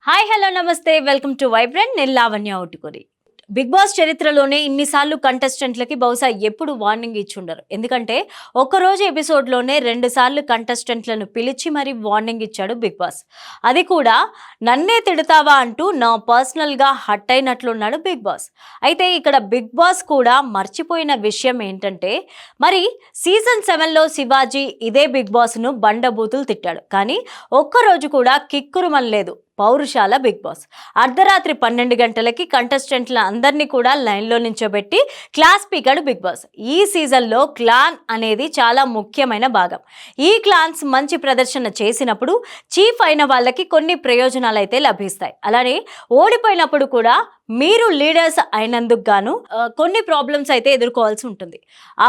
Hi hello నమస్తే welcome to vibrant. నేను Lavanya ఔటుకురి. Big boss చరిత్రలోనే ఇన్నిసార్లు కంటెస్టెంట్లకి బహుశా ఎప్పుడు వార్నింగ్ ఇచ్చుండరు. ఎందుకంటే ఒక్కరోజు ఎపిసోడ్లోనే 2 సార్లు కంటెస్టెంట్లను పిలిచి మరి వార్నింగ్ ఇచ్చాడు బిగ్ బాస్. అది కూడా నన్నే తిడతావా అంటూ నా పర్సనల్గా హట్ అయినట్లున్నాడు బిగ్ బాస్. అయితే ఇక్కడ బిగ్ బాస్ కూడా మర్చిపోయిన విషయం ఏంటంటే, మరి సీజన్ 7లో శివాజీ ఇదే బిగ్ బాస్ను బండబూతులు తిట్టాడు. కానీ ఒక్కరోజు కూడా కిక్కురుమనలేదు పౌరుషాల బిగ్ బాస్. అర్ధరాత్రి 12 గంటలకి కంటెస్టెంట్ల అందరినీ కూడా లైన్లో నించోబెట్టి క్లాస్ పీకాడు బిగ్ బాస్. ఈ సీజన్లో క్లాన్ అనేది చాలా ముఖ్యమైన భాగం. ఈ క్లాన్స్ మంచి ప్రదర్శన చేసినప్పుడు చీఫ్ అయిన వాళ్ళకి కొన్ని ప్రయోజనాలు అయితే లభిస్తాయి. అలానే ఓడిపోయినప్పుడు కూడా మీరు లీడర్స్ అయినందుకు గాను కొన్ని ప్రాబ్లమ్స్ అయితే ఎదుర్కోవాల్సి ఉంటుంది.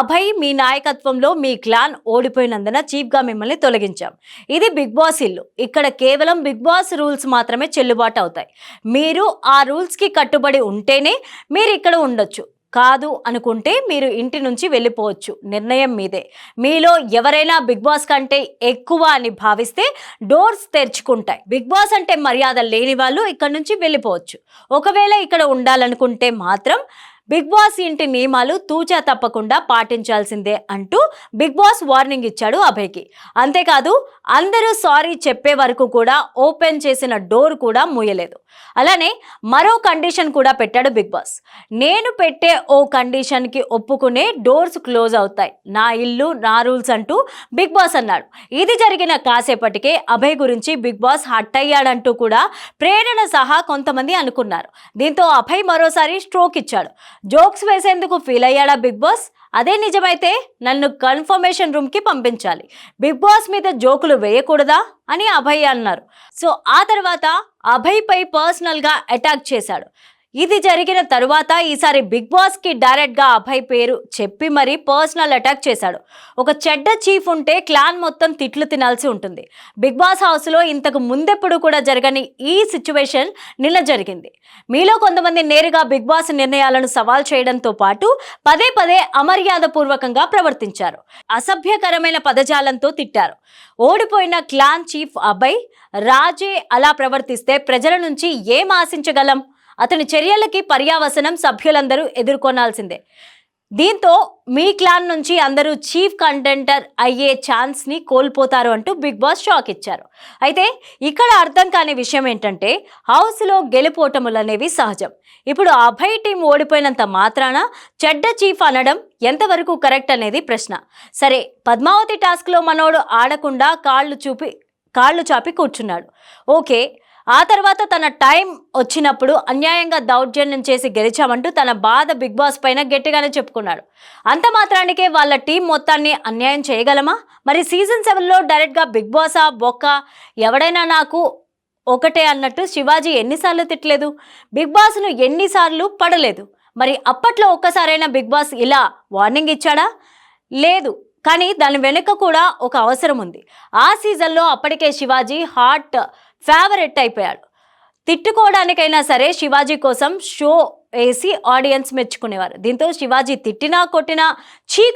అభయ్, మీ నాయకత్వంలో మీ క్లాన్ ఓడిపోయినందున చీఫ్గా మిమ్మల్ని తొలగించాం. ఇది బిగ్ బాస్ ఇల్లు. ఇక్కడ కేవలం బిగ్ బాస్ రూల్స్ మాత్రమే చెల్లుబాటు అవుతాయి. మీరు ఆ రూల్స్కి కట్టుబడి ఉంటేనే మీరు ఇక్కడ ఉండొచ్చు. కాదు అనుకుంటే మీరు ఇంటి నుంచి వెళ్ళిపోవచ్చు. నిర్ణయం మీదే. మీలో ఎవరైనా బిగ్ బాస్ కంటే ఎక్కువ అని భావిస్తే డోర్స్ తెరుచుకుంటాయి. బిగ్ బాస్ అంటే మర్యాద లేని వాళ్ళు ఇక్కడ నుంచి వెళ్ళిపోవచ్చు. ఒకవేళ ఇక్కడ ఉండాలనుకుంటే మాత్రం బిగ్ బాస్ ఇంటి నియమాలు తూచా తప్పకుండా పాటించాల్సిందే అంటూ బిగ్ బాస్ వార్నింగ్ ఇచ్చాడు అభయ్కి. అంతేకాదు, అందరూ సారీ చెప్పే వరకు కూడా ఓపెన్ చేసిన డోర్ కూడా మూయలేదు. అలానే మరో కండిషన్ కూడా పెట్టాడు బిగ్ బాస్. నేను పెట్టే ఓ కండిషన్కి ఒప్పుకునే డోర్స్ క్లోజ్ అవుతాయి. నా ఇల్లు నా రూల్స్ అంటూ బిగ్ బాస్ అన్నాడు. ఇది జరిగిన కాసేపటికే అభయ్ గురించి బిగ్ బాస్ హట్ అయ్యాడంటూ కూడా ప్రేరణ సహా కొంతమంది అనుకున్నారు. దీంతో అభయ్ మరోసారి స్ట్రోక్ ఇచ్చాడు. జోక్స్ వేసేందుకు ఫీల్ అయ్యాడా బిగ్ బాస్? అదే నిజమైతే నన్ను కన్ఫర్మేషన్ రూమ్కి పంపించాలి. బిగ్ బాస్ మీద జోకులు వేయకూడదా అని అభయ్ అన్నారు. సో ఆ తర్వాత అభయ్పై పర్సనల్గా అటాక్ చేశాడు. ఇది జరిగిన తరువాత ఈసారి బిగ్ బాస్కి డైరెక్ట్గా అభయ్ పేరు చెప్పి మరీ పర్సనల్ అటాక్ చేశాడు. ఒక చెడ్డ చీఫ్ ఉంటే క్లాన్ మొత్తం తిట్లు తినాల్సి ఉంటుంది. బిగ్ బాస్ హౌస్లో ఇంతకు ముందెప్పుడు కూడా జరగని ఈ సిచ్యువేషన్ నిన్న జరిగింది. మీలో కొంతమంది నేరుగా బిగ్ బాస్ నిర్ణయాలను సవాల్ చేయడంతో పాటు పదే పదే అమర్యాదపూర్వకంగా ప్రవర్తించారు. అసభ్యకరమైన పదజాలంతో తిట్టారు. ఓడిపోయిన క్లాన్ చీఫ్ అభయ్ రాజే అలా ప్రవర్తిస్తే ప్రజల నుంచి ఏం ఆశించగలం? అతని చర్యలకి పర్యావసనం సభ్యులందరూ ఎదుర్కొనాల్సిందే. దీంతో మీ క్లాన్ నుంచి అందరూ చీఫ్ కంటెంటర్ అయ్యే ఛాన్స్ని కోల్పోతారు అంటూ బిగ్ బాస్ షాక్ ఇచ్చారు. అయితే ఇక్కడ అర్థం కాని విషయం ఏంటంటే, హౌస్లో గెలుపోటములు అనేవి సహజం. ఇప్పుడు అభయ్ టీం ఓడిపోయినంత మాత్రాన చెడ్డ చీఫ్ అనడం ఎంతవరకు కరెక్ట్ అనేది ప్రశ్న. సరే, పద్మావతి టాస్క్లో మనోడు ఆడకుండా కాళ్ళు చాపి కూర్చున్నాడు. ఓకే, ఆ తర్వాత తన టైం వచ్చినప్పుడు అన్యాయంగా దౌర్జన్యం చేసి గెలిచామంటూ తన బాధ బిగ్ బాస్ పైన గట్టిగానే చెప్పుకున్నాడు. అంత మాత్రానికే వాళ్ళ టీం మొత్తాన్ని అన్యాయం చేయగలమా? మరి సీజన్ 7లో డైరెక్ట్గా బిగ్ బాసా బొక్క ఎవడైనా నాకు ఒకటే అన్నట్టు శివాజీ ఎన్నిసార్లు తిట్టలేదు? బిగ్ బాస్ను ఎన్నిసార్లు పడలేదు? మరి అప్పట్లో ఒక్కసారైనా బిగ్ బాస్ ఇలా వార్నింగ్ ఇచ్చాడా? లేదు. కానీ దాని వెనుక కూడా ఒక అవసరం ఉంది. ఆ సీజన్లో అప్పటికే శివాజీ హాట్ ఫేవరెట్ అయిపోయాడు. తిట్టుకోవడానికైనా సరే శివాజీ కోసం షో వేసి ఆడియన్స్ మెచ్చుకునేవారు. దీంతో శివాజీ తిట్టినా కొట్టినా,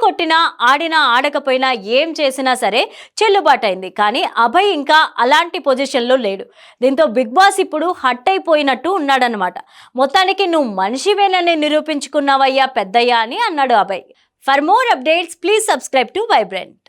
కొట్టినా, ఆడినా ఆడకపోయినా, ఏం చేసినా సరే చెల్లుబాటైంది. కానీ అభయ్ ఇంకా అలాంటి పొజిషన్లో లేడు. దీంతో బిగ్ బాస్ ఇప్పుడు హట్ అయిపోయినట్టు ఉన్నాడనమాట. మొత్తానికి నువ్వు మనిషివేనని నిరూపించుకున్నావయ్యా పెద్దయ్యా అని అన్నాడు Abhay. For more updates please subscribe to vibrant.